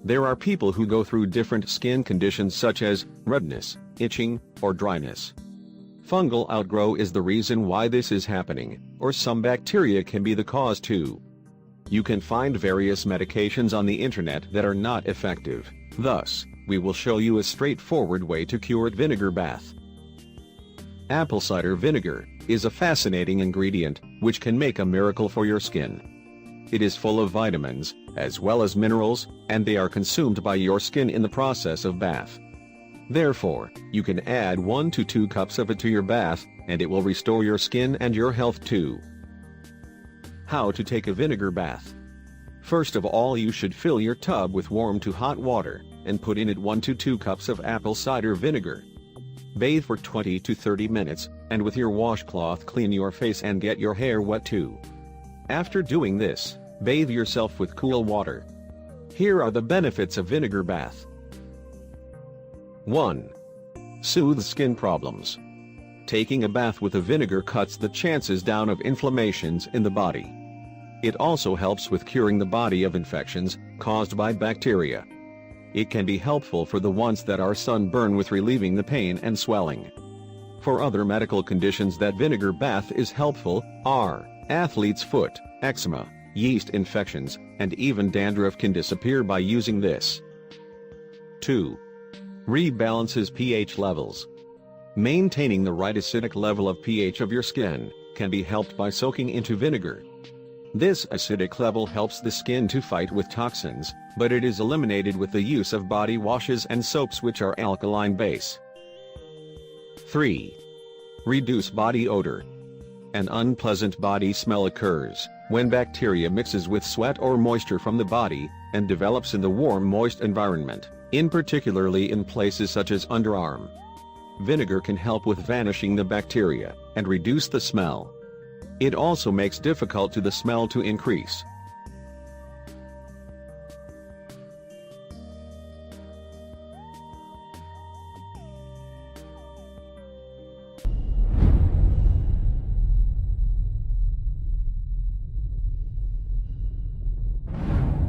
There are people who go through different skin conditions such as redness, itching, or dryness. Fungal outgrowth is the reason why this is happening, or some bacteria can be the cause too. You can find various medications on the internet that are not effective. Thus, we will show you a straightforward way to cure vinegar bath. Apple cider vinegar is a fascinating ingredient which can make a miracle for your skin. It is full of vitamins, as well as minerals, and they are consumed by your skin in the process of bath. Therefore, you can add 1 to 2 cups of it to your bath, and it will restore your skin and your health too. How to take a vinegar bath? First of all, you should fill your tub with warm to hot water, and put in it 1 to 2 cups of apple cider vinegar. Bathe for 20 to 30 minutes, and with your washcloth clean your face and get your hair wet too. After doing this, bathe yourself with cool water. Here are the benefits of vinegar bath. 1. Soothes skin problems. Taking a bath with a vinegar cuts the chances down of inflammations in the body. It also helps with curing the body of infections caused by bacteria. It can be helpful for the ones that are sunburned with relieving the pain and swelling. For other medical conditions that vinegar bath is helpful are athlete's foot, eczema, yeast infections, and even dandruff can disappear by using this. 2. Rebalances pH levels. Maintaining the right acidic level of pH of your skin can be helped by soaking into vinegar. This acidic level helps the skin to fight with toxins, but it is eliminated with the use of body washes and soaps which are alkaline base. 3. Reduce body odor. An unpleasant body smell occurs when bacteria mixes with sweat or moisture from the body and develops in the warm moist environment, particularly in places such as underarm. Vinegar can help with vanishing the bacteria and reduce the smell. It also makes difficult to the smell to increase.